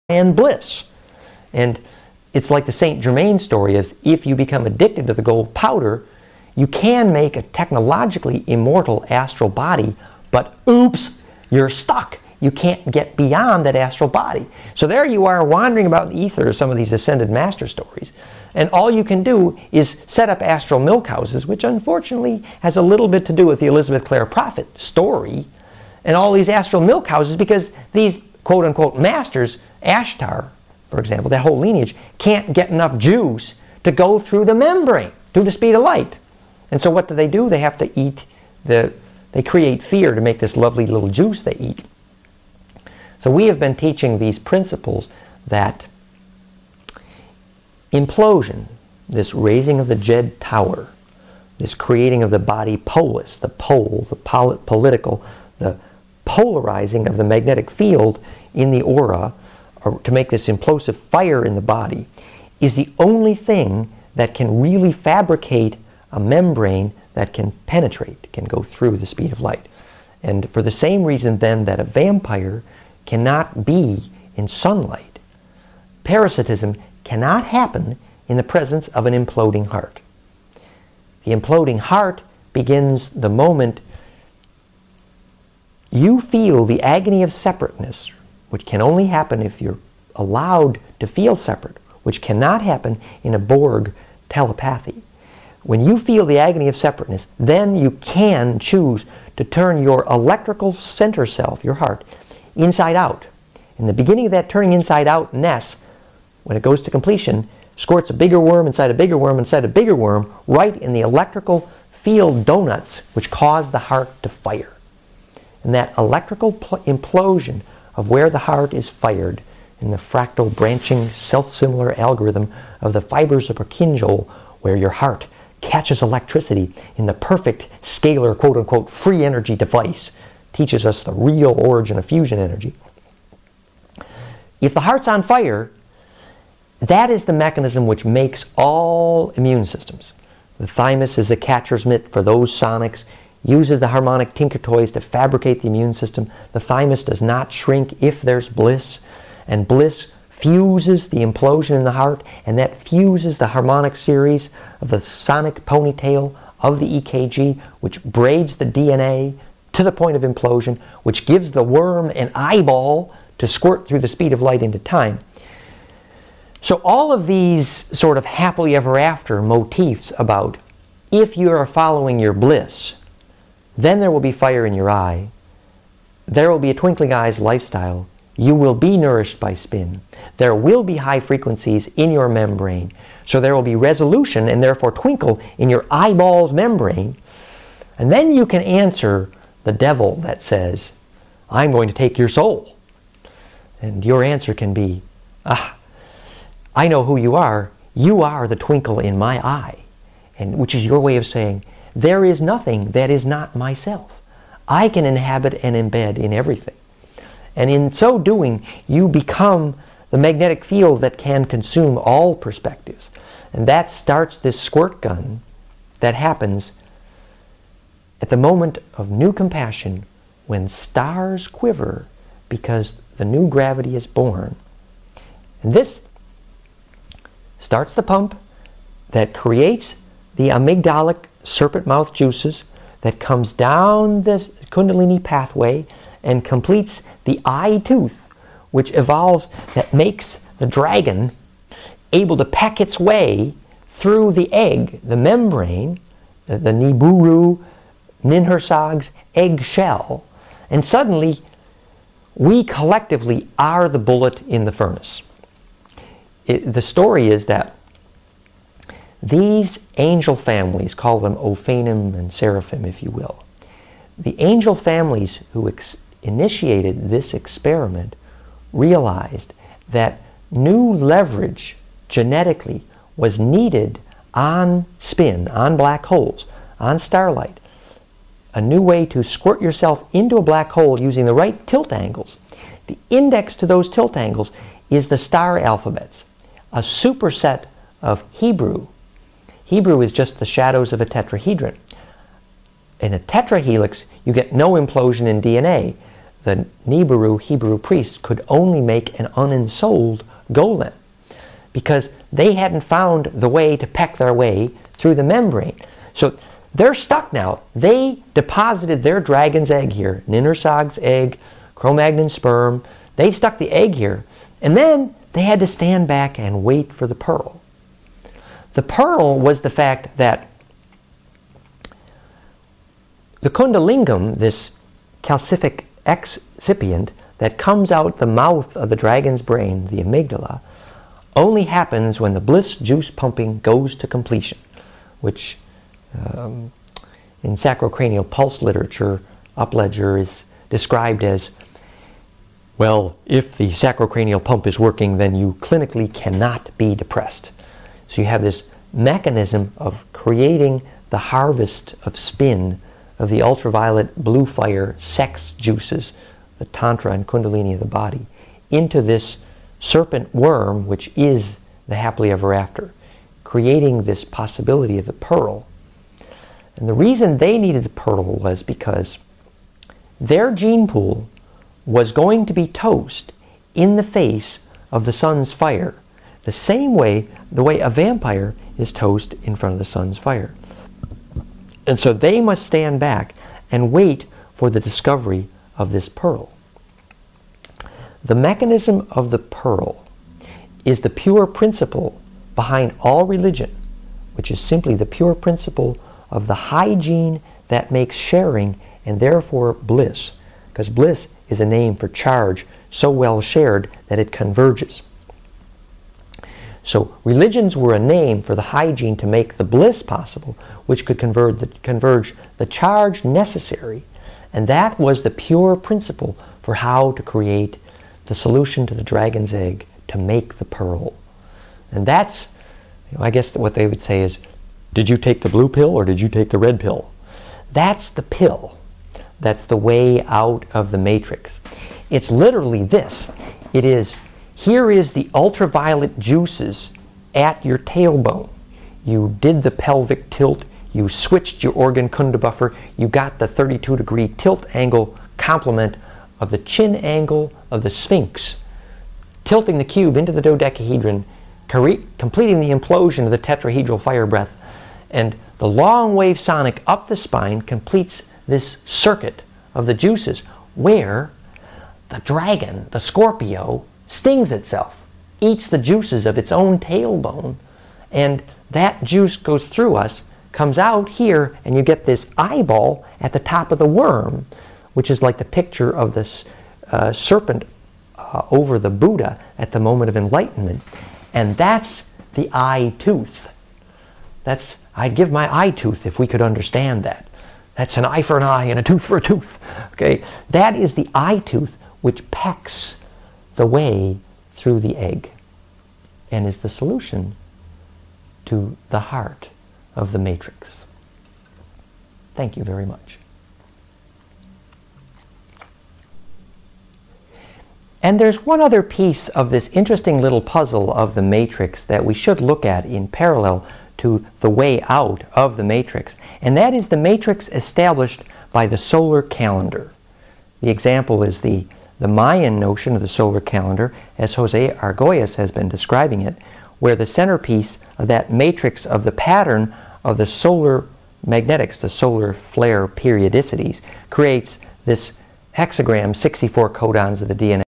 and bliss. And it's like the Saint Germain story is, if you become addicted to the gold powder, you can make a technologically immortal astral body, but oops, you're stuck. You can't get beyond that astral body. So there you are wandering about in the ether of some of these ascended master stories. And all you can do is set up astral milk houses, which unfortunately has a little bit to do with the Elizabeth Clare Prophet story, and all these astral milk houses, because these quote-unquote masters, Ashtar, for example, that whole lineage, can't get enough juice to go through the membrane, through the speed of light. And so what do? They have to eat they create fear to make this lovely little juice they eat. So we have been teaching these principles that implosion, this raising of the Jed Tower, this creating of the body polis, the pole, the political, the polarizing of the magnetic field in the aura, or to make this implosive fire in the body, is the only thing that can really fabricate a membrane that can penetrate, can go through the speed of light. And for the same reason then that a vampire cannot be in sunlight, parasitism cannot happen in the presence of an imploding heart. The imploding heart begins the moment you feel the agony of separateness, which can only happen if you're allowed to feel separate, which cannot happen in a Borg telepathy. When you feel the agony of separateness, then you can choose to turn your electrical center self, your heart, inside out. In the beginning of that turning inside out ness, when it goes to completion, squirts a bigger worm inside a bigger worm inside a bigger worm, right in the electrical field donuts which cause the heart to fire. And that electrical implosion of where the heart is fired in the fractal branching self-similar algorithm of the fibers of Purkinje, where your heart catches electricity in the perfect scalar quote-unquote free energy device, teaches us the real origin of fusion energy. If the heart's on fire, that is the mechanism which makes all immune systems. The thymus is the catcher's mitt for those sonics, uses the harmonic tinker toys to fabricate the immune system. The thymus does not shrink if there's bliss, and bliss fuses the implosion in the heart, and that fuses the harmonic series of the sonic ponytail of the EKG, which braids the DNA to the point of implosion, which gives the worm an eyeball to squirt through the speed of light into time. So all of these sort of happily ever after motifs about if you are following your bliss, then there will be fire in your eye, there will be a twinkling eyes lifestyle, you will be nourished by spin, there will be high frequencies in your membrane, so there will be resolution and therefore twinkle in your eyeball's membrane, and then you can answer the devil that says, I'm going to take your soul. And your answer can be, I know who you are the twinkle in my eye, and which is your way of saying, there is nothing that is not myself. I can inhabit and embed in everything. And in so doing, you become the magnetic field that can consume all perspectives. And that starts this squirt gun that happens at the moment of new compassion, when stars quiver because the new gravity is born. And this starts the pump that creates the amygdalic serpent mouth juices that comes down the Kundalini pathway and completes the eye tooth, which evolves, that makes the dragon able to peck its way through the egg, the membrane, the Nibiru Ninhursag's egg shell, and suddenly we collectively are the bullet in the furnace. The story is that these angel families, call them Ophanim and Seraphim if you will, the angel families who initiated this experiment realized that new leverage genetically was needed on spin, on black holes, on starlight. A new way to squirt yourself into a black hole using the right tilt angles. The index to those tilt angles is the star alphabets, a superset of Hebrew. Hebrew is just the shadows of a tetrahedron. In a tetrahelix, you get no implosion in DNA. the Nibiru Hebrew priests could only make an unensouled golem, because they hadn't found the way to peck their way through the membrane. So they're stuck now. They deposited their dragon's egg here, Ninursag's egg, Cro-Magnon sperm. They stuck the egg here, and then they had to stand back and wait for the pearl. The pearl was the fact that the Kundalingam, this calcific excipient that comes out the mouth of the dragon's brain, the amygdala, only happens when the bliss juice pumping goes to completion, which in sacrocranial pulse literature, Upledger is described as, well, if the sacrocranial pump is working, then you clinically cannot be depressed. So you have this mechanism of creating the harvest of spin of the ultraviolet blue fire sex juices, the tantra and kundalini of the body, into this serpent worm, which is the happily ever after, creating this possibility of the pearl. And the reason they needed the pearl was because their gene pool was going to be toast in the face of the sun's fire, the way a vampire is toast in front of the sun's fire. And so they must stand back and wait for the discovery of this pearl. The mechanism of the pearl is the pure principle behind all religion, which is simply the pure principle of the hygiene that makes sharing and therefore bliss, because bliss is a name for charge so well shared that it converges. So religions were a name for the hygiene to make the bliss possible, which could converge the charge necessary. And that was the pure principle for how to create the solution to the dragon's egg to make the pearl. And that's, I guess what they would say is, did you take the blue pill or did you take the red pill? That's the pill. That's the way out of the matrix. It's literally this. It is, here is the ultraviolet juices at your tailbone. You did the pelvic tilt. You switched your organ kunda buffer. You got the 32-degree tilt angle complement of the chin angle of the sphinx, tilting the cube into the dodecahedron, completing the implosion of the tetrahedral fire breath, and the long wave sonic up the spine completes this circuit of the juices where the dragon, the Scorpio, stings itself, eats the juices of its own tailbone, and that juice goes through us, comes out here, and you get this eyeball at the top of the worm, which is like the picture of this serpent over the Buddha at the moment of enlightenment. And that's the eye tooth. I'd give my eye tooth if we could understand that. That's an eye for an eye and a tooth for a tooth. Okay, that is the eye tooth which pecks the way through the egg and is the solution to the heart of the matrix. Thank you very much. And there's one other piece of this interesting little puzzle of the matrix that we should look at in parallel to the way out of the matrix, and that is the matrix established by the solar calendar. The example is the Mayan notion of the solar calendar, as Jose Argüelles has been describing it, where the centerpiece of that matrix of the pattern of the solar magnetics, the solar flare periodicities, creates this hexagram, 64 codons of the DNA.